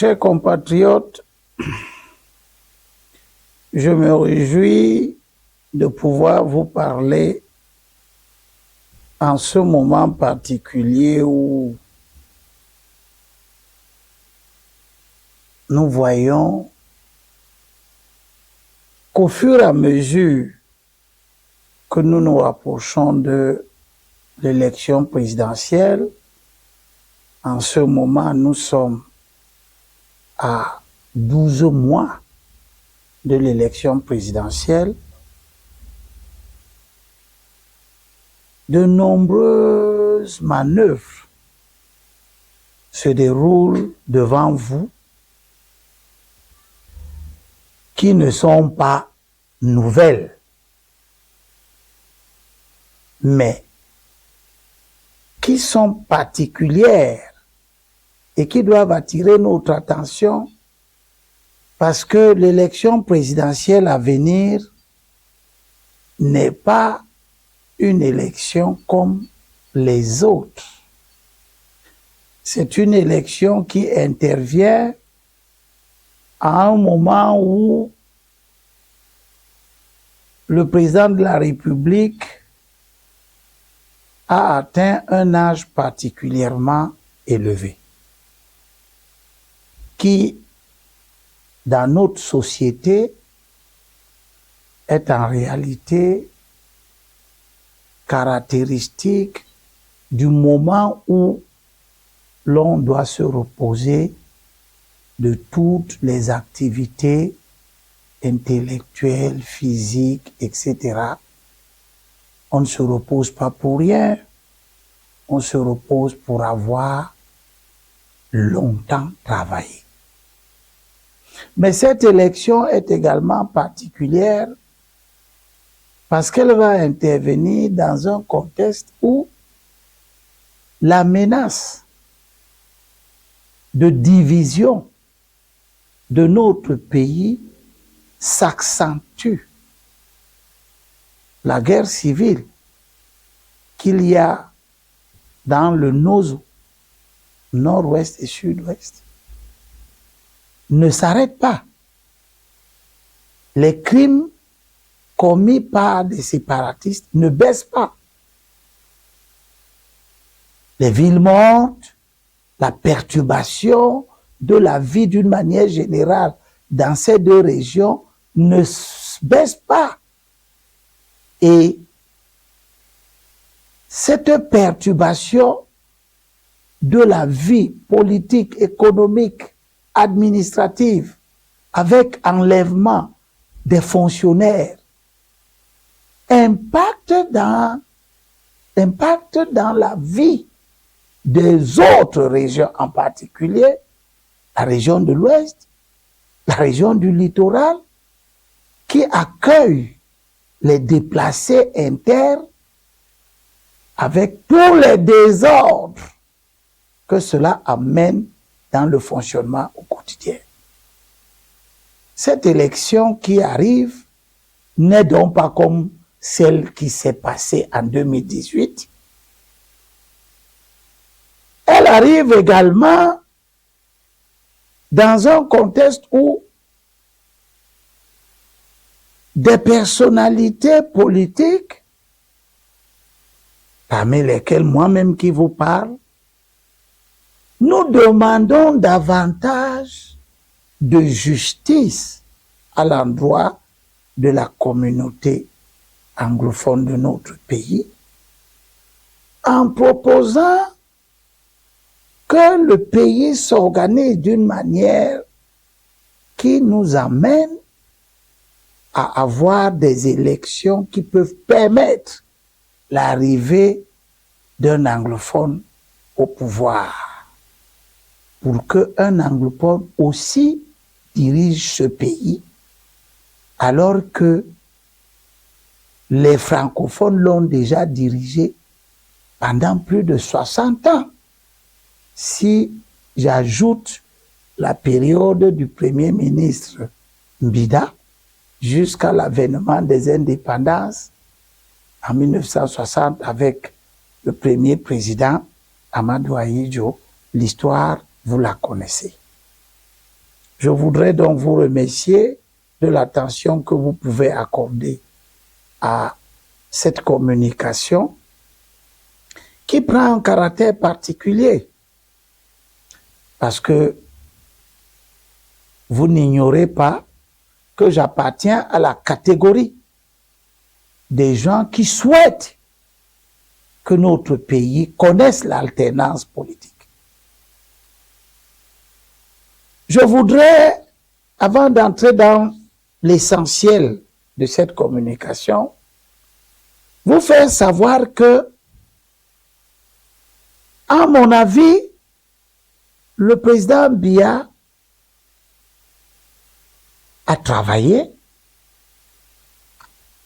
Chers compatriotes, je me réjouis de pouvoir vous parler en ce moment particulier où nous voyons qu'au fur et à mesure que nous nous rapprochons de l'élection présidentielle, en ce moment nous sommes à 12 mois de l'élection présidentielle, de nombreuses manœuvres se déroulent devant vous qui ne sont pas nouvelles, mais qui sont particulières et qui doivent attirer notre attention parce que l'élection présidentielle à venir n'est pas une élection comme les autres. C'est une élection qui intervient à un moment où le président de la République a atteint un âge particulièrement élevé, qui, dans notre société, est en réalité caractéristique du moment où l'on doit se reposer de toutes les activités intellectuelles, physiques, etc. On ne se repose pas pour rien, on se repose pour avoir longtemps travaillé. Mais cette élection est également particulière parce qu'elle va intervenir dans un contexte où la menace de division de notre pays s'accentue. La guerre civile qu'il y a dans le Nozo, nord-ouest et sud-ouest, ne s'arrête pas. Les crimes commis par des séparatistes ne baissent pas. Les villes mortes, la perturbation de la vie d'une manière générale dans ces deux régions ne baisse pas. Et cette perturbation de la vie politique, économique, administrative, avec enlèvement des fonctionnaires, impacte dans la vie des autres régions, en particulier la région de l'Ouest, la région du littoral, qui accueille les déplacés internes avec tous les désordres que cela amène dans le fonctionnement au quotidien. Cette élection qui arrive n'est donc pas comme celle qui s'est passée en 2018. Elle arrive également dans un contexte où des personnalités politiques, parmi lesquelles moi-même qui vous parle, nous demandons davantage de justice à l'endroit de la communauté anglophone de notre pays, en proposant que le pays s'organise d'une manière qui nous amène à avoir des élections qui peuvent permettre l'arrivée d'un anglophone au pouvoir, pour qu'un anglophone aussi dirige ce pays, alors que les francophones l'ont déjà dirigé pendant plus de 60 ans. Si j'ajoute la période du Premier ministre Mbida jusqu'à l'avènement des indépendances en 1960 avec le premier président Amadou Ahidjo, l'histoire, vous la connaissez. Je voudrais donc vous remercier de l'attention que vous pouvez accorder à cette communication qui prend un caractère particulier parce que vous n'ignorez pas que j'appartiens à la catégorie des gens qui souhaitent que notre pays connaisse l'alternance politique. Je voudrais, avant d'entrer dans l'essentiel de cette communication, vous faire savoir que, à mon avis, le président Biya a travaillé,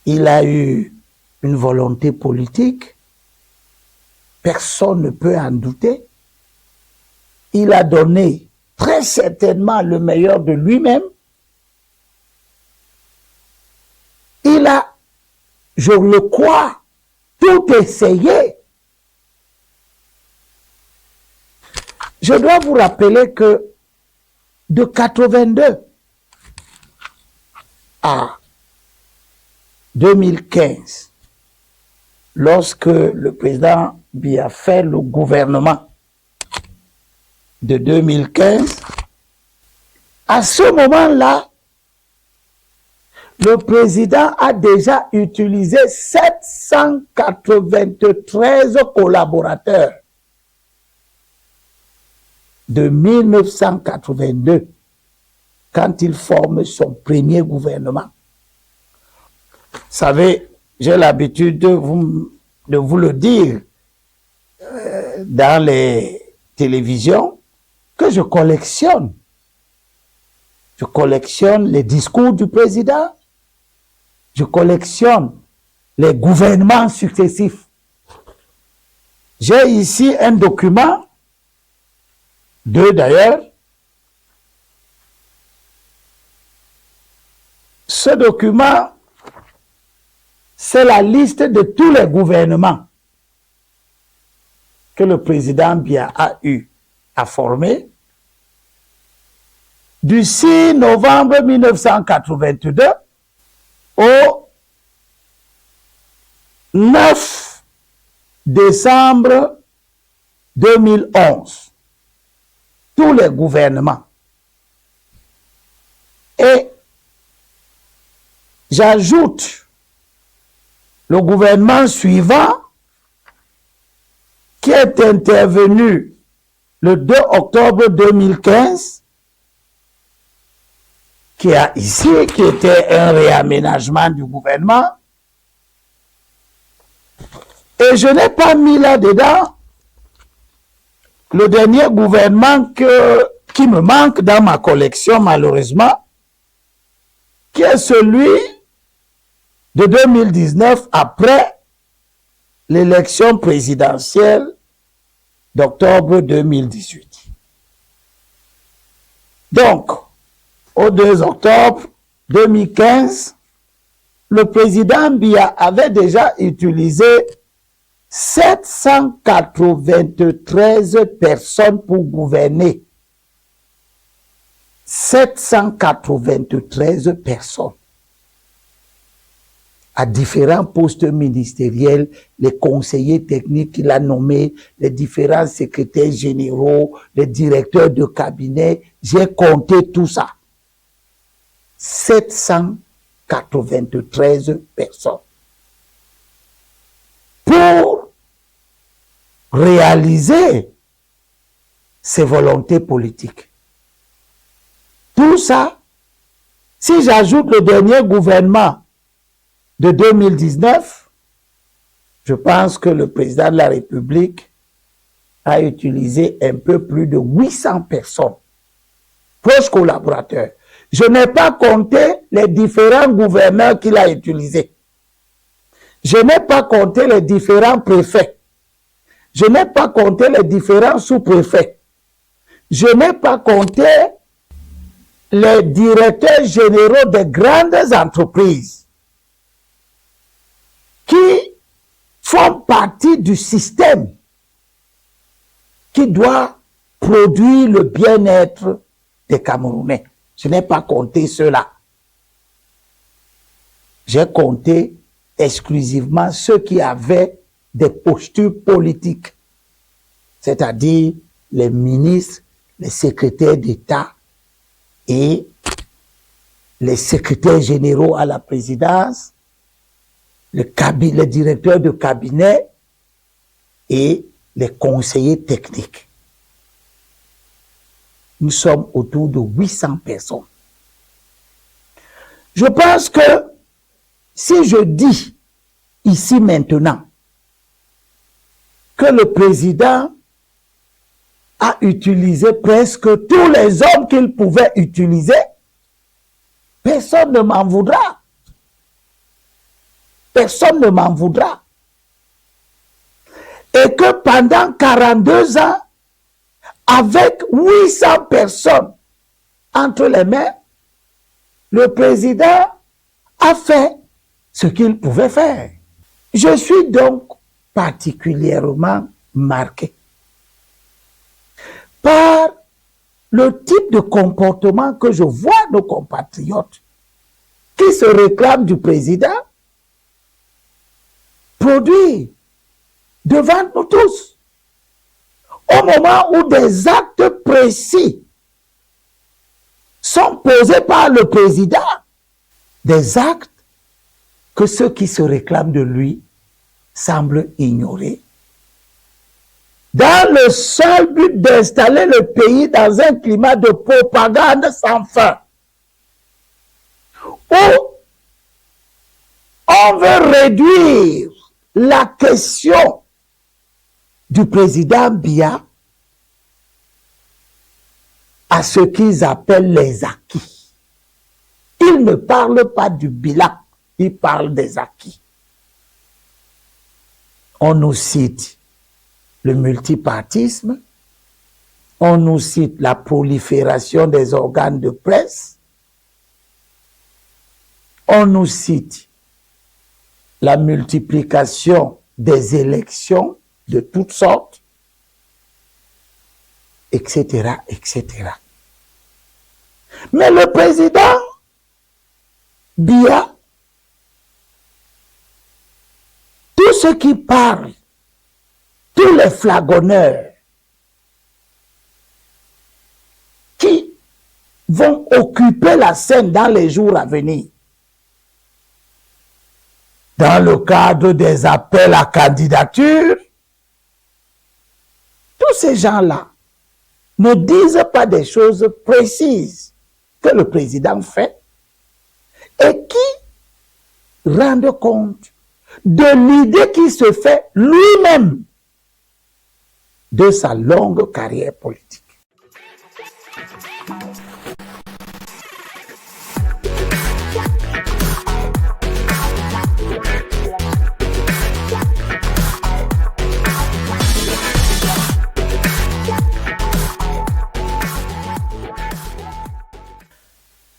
il a eu une volonté politique, personne ne peut en douter, il a donné très certainement le meilleur de lui-même, il a, je le crois, tout essayé. Je dois vous rappeler que de 82 à 2015, lorsque le président Biya fait le gouvernement de 2015, à ce moment-là, le président a déjà utilisé 793 collaborateurs de 1982 quand il forme son premier gouvernement. Vous savez, j'ai l'habitude de vous le dire dans les télévisions que je collectionne. Je collectionne les discours du président, je collectionne les gouvernements successifs. J'ai ici un document, deux d'ailleurs. Ce document, c'est la liste de tous les gouvernements que le président Biya a eu à former du 6 novembre 1982 au 9 décembre 2011. Tous les gouvernements. Et j'ajoute le gouvernement suivant qui est intervenu le 2 octobre 2015, qui était un réaménagement du gouvernement. Et je n'ai pas mis là-dedans le dernier gouvernement qui me manque dans ma collection, malheureusement, qui est celui de 2019 après l'élection présidentielle d'octobre 2018. Donc, au 2 octobre 2015, le président Biya avait déjà utilisé 793 personnes pour gouverner. 793 personnes à différents postes ministériels, les conseillers techniques qu'il a nommés, les différents secrétaires généraux, les directeurs de cabinet. J'ai compté tout ça. 793 personnes. Pour réaliser ses volontés politiques. Tout ça, si j'ajoute le dernier gouvernement de 2019, je pense que le président de la République a utilisé un peu plus de 800 personnes, proches collaborateurs. Je n'ai pas compté les différents gouverneurs qu'il a utilisés. Je n'ai pas compté les différents préfets. Je n'ai pas compté les différents sous-préfets. Je n'ai pas compté les directeurs généraux des grandes entreprises qui font partie du système qui doit produire le bien-être des Camerounais. je n'ai pas compté ceux-là. J'ai compté exclusivement ceux qui avaient des postures politiques, c'est-à-dire les ministres, les secrétaires d'État et les secrétaires généraux à la présidence, le directeur de cabinet et les conseillers techniques. Nous sommes autour de 800 personnes. Je pense que si je dis ici maintenant que le président a utilisé presque tous les hommes qu'il pouvait utiliser, personne ne m'en voudra. Personne ne m'en voudra. Et que pendant 42 ans, avec 800 personnes entre les mains, le président a fait ce qu'il pouvait faire. Je suis donc particulièrement marqué par le type de comportement que je vois nos compatriotes qui se réclament du président produire devant nous tous. Au moment où des actes précis sont posés par le président, des actes que ceux qui se réclament de lui semblent ignorer, dans le seul but d'installer le pays dans un climat de propagande sans fin, où on veut réduire la question du président Biya à ce qu'ils appellent les acquis. Ils ne parlent pas du bilan, ils parlent des acquis. On nous cite le multipartisme, on nous cite la prolifération des organes de presse, on nous cite la multiplication des élections de toutes sortes, etc., etc. Mais le président Biya, tous ceux qui parlent, tous les flagonneurs qui vont occuper la scène dans les jours à venir, dans le cadre des appels à candidature, tous ces gens-là ne disent pas des choses précises que le président fait et qui rendent compte de l'idée qui se fait lui-même de sa longue carrière politique.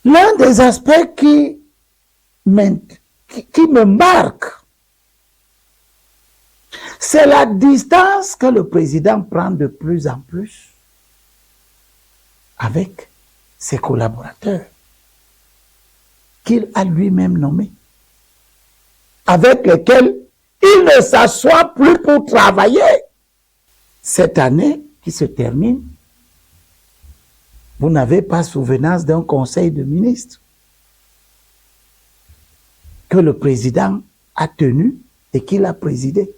L'un des aspects qui me marque, c'est la distance que le président prend de plus en plus avec ses collaborateurs, qu'il a lui-même nommés, avec lesquels il ne s'assoit plus pour travailler. Cette année qui se termine, vous n'avez pas souvenance d'un conseil de ministres que le président a tenu et qu'il a présidé.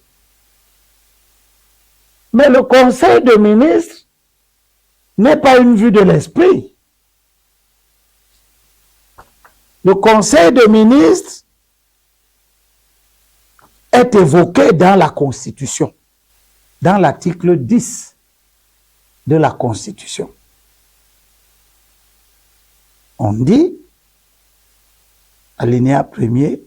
Mais le conseil de ministres n'est pas une vue de l'esprit. Le conseil de ministres est évoqué dans la Constitution, dans l'article 10 de la Constitution. On dit, alinéa 1er,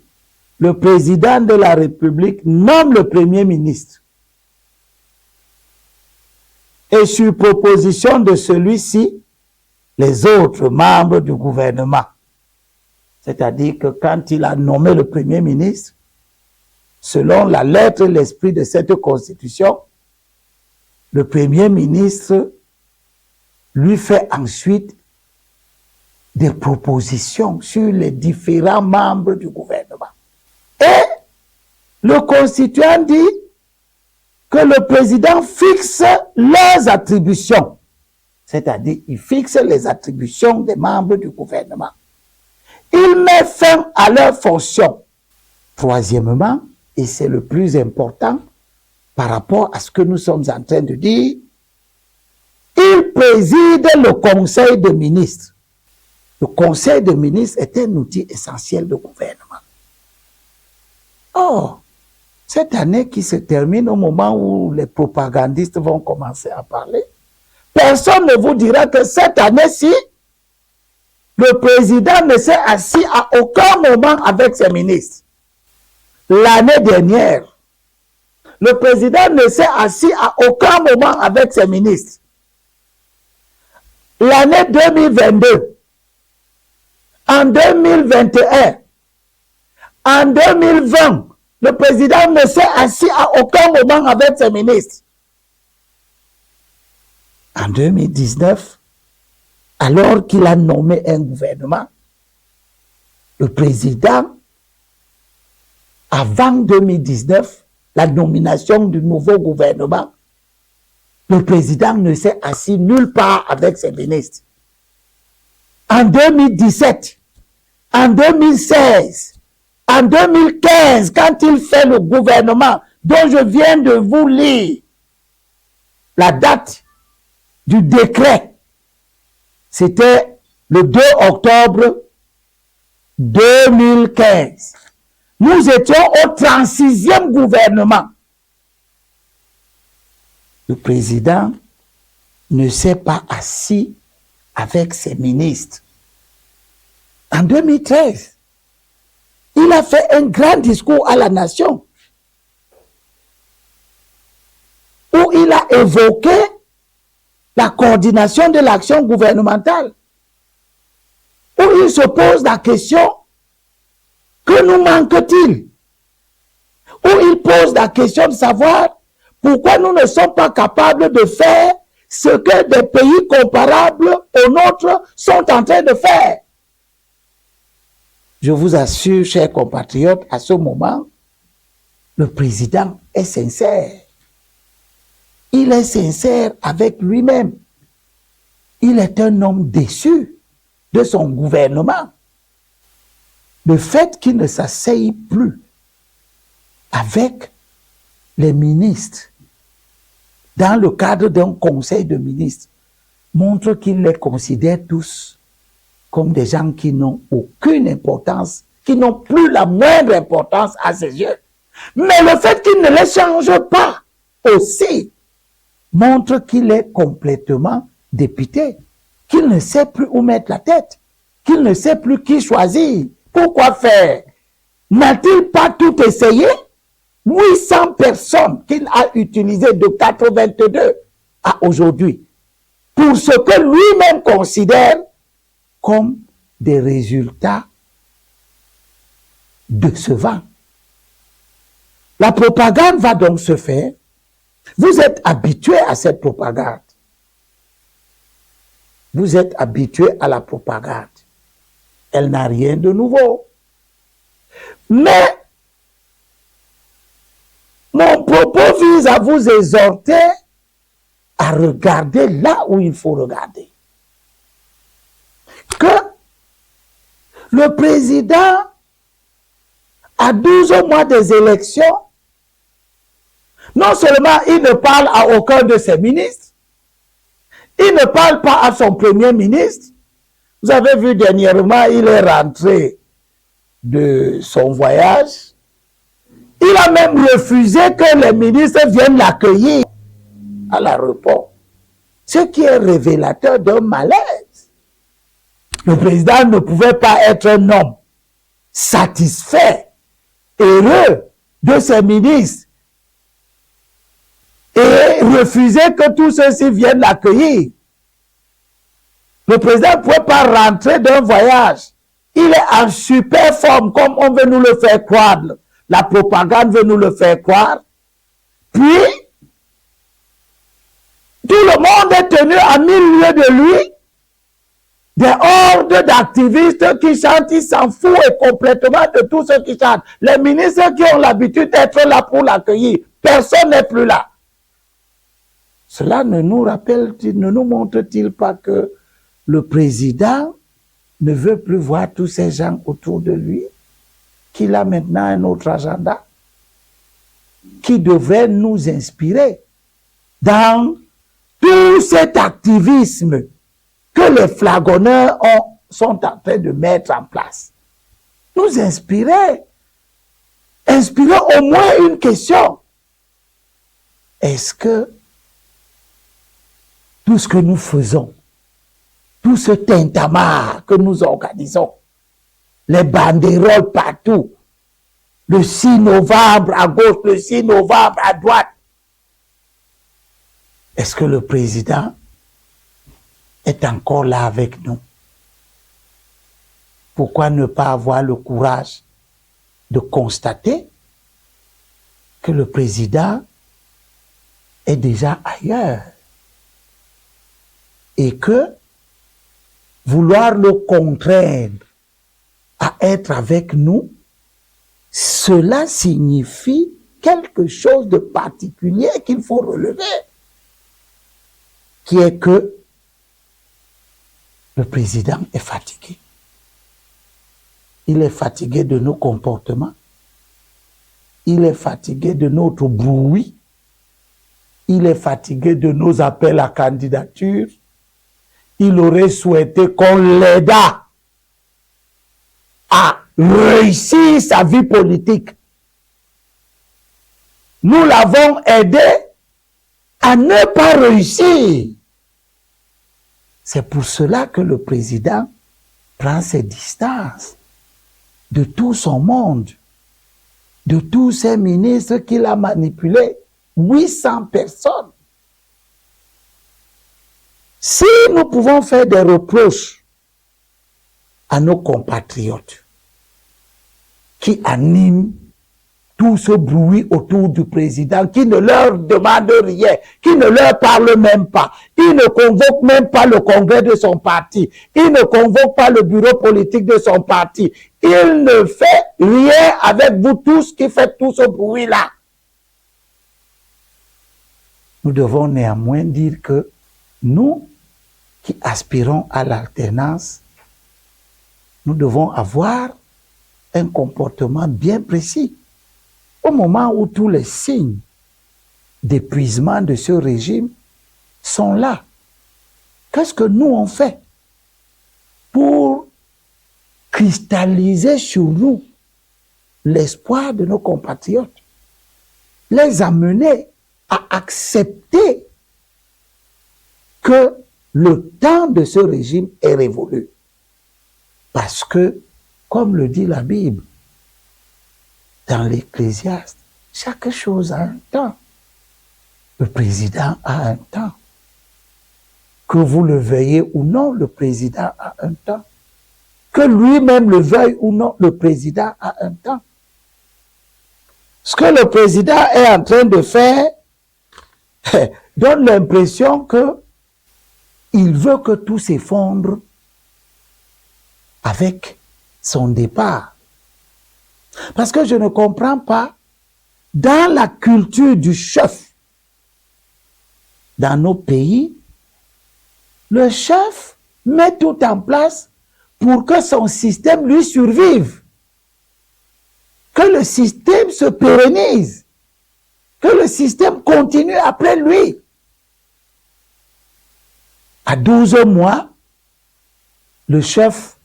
le président de la République nomme le Premier ministre et sur proposition de celui-ci, les autres membres du gouvernement. C'est-à-dire que quand il a nommé le Premier ministre, selon la lettre et l'esprit de cette Constitution, le Premier ministre lui fait ensuite des propositions sur les différents membres du gouvernement. Et le constituant dit que le président fixe leurs attributions, c'est-à-dire il fixe les attributions des membres du gouvernement. Il met fin à leurs fonctions. Troisièmement, et c'est le plus important par rapport à ce que nous sommes en train de dire, il préside le Conseil des ministres. Le Conseil des ministres est un outil essentiel de gouvernement. Or, cette année qui se termine au moment où les propagandistes vont commencer à parler, personne ne vous dira que cette année-ci, le président ne s'est assis à aucun moment avec ses ministres. L'année dernière, le président ne s'est assis à aucun moment avec ses ministres. L'année 2022, en 2021, en 2020, le président ne s'est assis à aucun moment avec ses ministres. En 2019, alors qu'il a nommé un gouvernement, le président, avant 2019, la nomination du nouveau gouvernement, le président ne s'est assis nulle part avec ses ministres. En 2017, en 2016, en 2015, quand il fait le gouvernement dont je viens de vous lire la date du décret, c'était le 2 octobre 2015. Nous étions au 36e gouvernement. Le président ne s'est pas assis avec ses ministres. En 2013, il a fait un grand discours à la nation où il a évoqué la coordination de l'action gouvernementale, où il se pose la question: que nous manque-t-il? Où il pose la question de savoir pourquoi nous ne sommes pas capables de faire ce que des pays comparables aux nôtres sont en train de faire. Je vous assure, chers compatriotes, à ce moment, le président est sincère. Il est sincère avec lui-même. Il est un homme déçu de son gouvernement. Le fait qu'il ne s'asseye plus avec les ministres dans le cadre d'un conseil de ministres montre qu'il les considère tous comme des gens qui n'ont aucune importance, qui n'ont plus la moindre importance à ses yeux. Mais le fait qu'il ne les change pas aussi montre qu'il est complètement dépité, qu'il ne sait plus où mettre la tête, qu'il ne sait plus qui choisir. Pourquoi faire? N'a-t-il pas tout essayé? 800 personnes qu'il a utilisées de 82 à aujourd'hui pour ce que lui-même considère comme des résultats décevants. La propagande va donc se faire. Vous êtes habitués à cette propagande. Vous êtes habitués à la propagande. Elle n'a rien de nouveau. Mais mon propos vise à vous exhorter à regarder là où il faut regarder. Que le président, à 12 mois des élections, non seulement il ne parle à aucun de ses ministres, il ne parle pas à son premier ministre. Vous avez vu dernièrement, il est rentré de son voyage. Il a même refusé que les ministres viennent l'accueillir à l'aéroport. Ce qui est révélateur d'un malaise. Le président ne pouvait pas être un homme satisfait, heureux de ses ministres et refuser que tous ceux-ci viennent l'accueillir. Le président ne pouvait pas rentrer d'un voyage. Il est en super forme, comme on veut nous le faire croire. La propagande veut nous le faire croire. Puis, tout le monde est tenu à 1000 lieues de lui, des hordes d'activistes qui chantent, ils s'en foutent complètement de tous ceux qui chantent. Les ministres qui ont l'habitude d'être là pour l'accueillir, personne n'est plus là. Cela ne nous rappelle-t-il, ne nous montre-t-il pas que le président ne veut plus voir tous ces gens autour de lui, qu'il a maintenant un autre agenda qui devrait nous inspirer dans tout cet activisme que les flagonneurs sont en train de mettre en place. Nous inspirer. Inspirer au moins une question. Est-ce que tout ce que nous faisons, tout ce tintamarre que nous organisons, les banderoles partout, le 6 novembre à gauche, le 6 novembre à droite, est-ce que le président est encore là avec nous? Pourquoi ne pas avoir le courage de constater que le président est déjà ailleurs et que vouloir le contraindre à être avec nous, cela signifie quelque chose de particulier qu'il faut relever, qui est que le président est fatigué. Il est fatigué de nos comportements. Il est fatigué de notre bruit. Il est fatigué de nos appels à candidature. Il aurait souhaité qu'on l'aidât à réussir sa vie politique. Nous l'avons aidé à ne pas réussir. C'est pour cela que le président prend ses distances de tout son monde, de tous ses ministres qu'il a manipulés, 800 personnes. Si nous pouvons faire des reproches à nos compatriotes qui animent tout ce bruit autour du président, qui ne leur demande rien, qui ne leur parle même pas, il ne convoque même pas le congrès de son parti, il ne convoque pas le bureau politique de son parti, il ne fait rien avec vous tous qui faites tout ce bruit-là. Nous devons néanmoins dire que nous qui aspirons à l'alternance, nous devons avoir un comportement bien précis. Au moment où tous les signes d'épuisement de ce régime sont là, qu'est-ce que nous on fait pour cristalliser sur nous l'espoir de nos compatriotes, les amener à accepter que le temps de ce régime est révolu? Parce que, comme le dit la Bible, dans l'Ecclésiaste, chaque chose a un temps. Le président a un temps. Que vous le veuillez ou non, le président a un temps. Que lui-même le veuille ou non, le président a un temps. Ce que le président est en train de faire donne l'impression que il veut que tout s'effondre avec son départ. Parce que je ne comprends pas, dans la culture du chef, dans nos pays, le chef met tout en place pour que son système lui survive, que le système se pérennise, que le système continue après lui. À 12 mois, le chef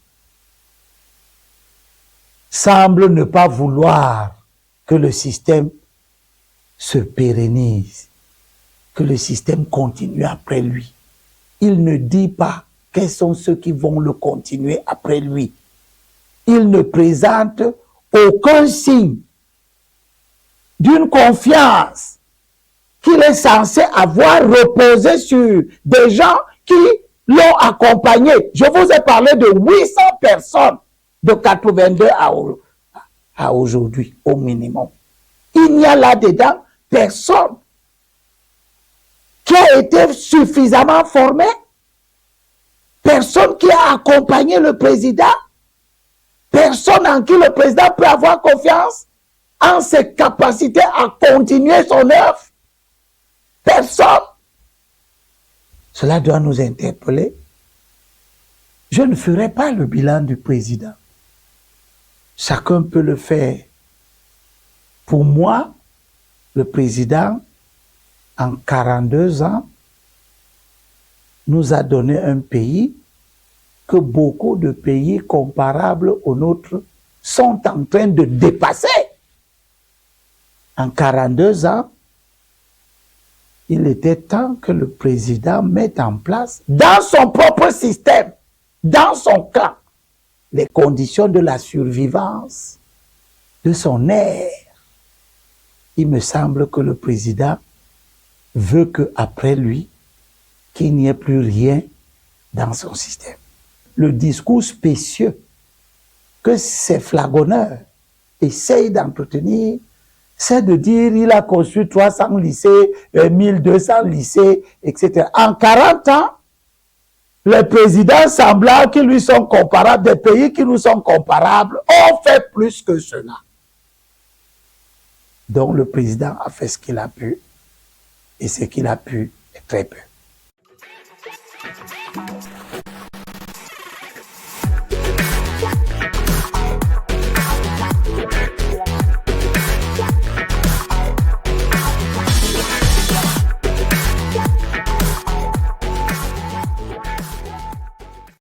semble ne pas vouloir que le système se pérennise, que le système continue après lui. Il ne dit pas quels sont ceux qui vont le continuer après lui. Il ne présente aucun signe d'une confiance qu'il est censé avoir reposé sur des gens qui l'ont accompagné. Je vous ai parlé de 800 personnes de 82 à aujourd'hui, au minimum. Il n'y a là-dedans personne qui a été suffisamment formé, personne qui a accompagné le président, personne en qui le président peut avoir confiance en ses capacités à continuer son œuvre. Personne. Cela doit nous interpeller. Je ne ferai pas le bilan du président. Chacun peut le faire. Pour moi, le président, en 42 ans, nous a donné un pays que beaucoup de pays comparables au nôtre sont en train de dépasser. En 42 ans, il était temps que le président mette en place, dans son propre système, dans son camp, les conditions de la survivance de son ère. Il me semble que le président veut qu'après lui, qu'il n'y ait plus rien dans son système. Le discours spécieux que ces flagonneurs essayent d'entretenir, c'est de dire il a construit 300 lycées, 1200 lycées, etc. En 40 ans, les présidents semblables qui lui sont comparables, des pays qui nous sont comparables, ont fait plus que cela. Donc le président a fait ce qu'il a pu, et ce qu'il a pu est très peu.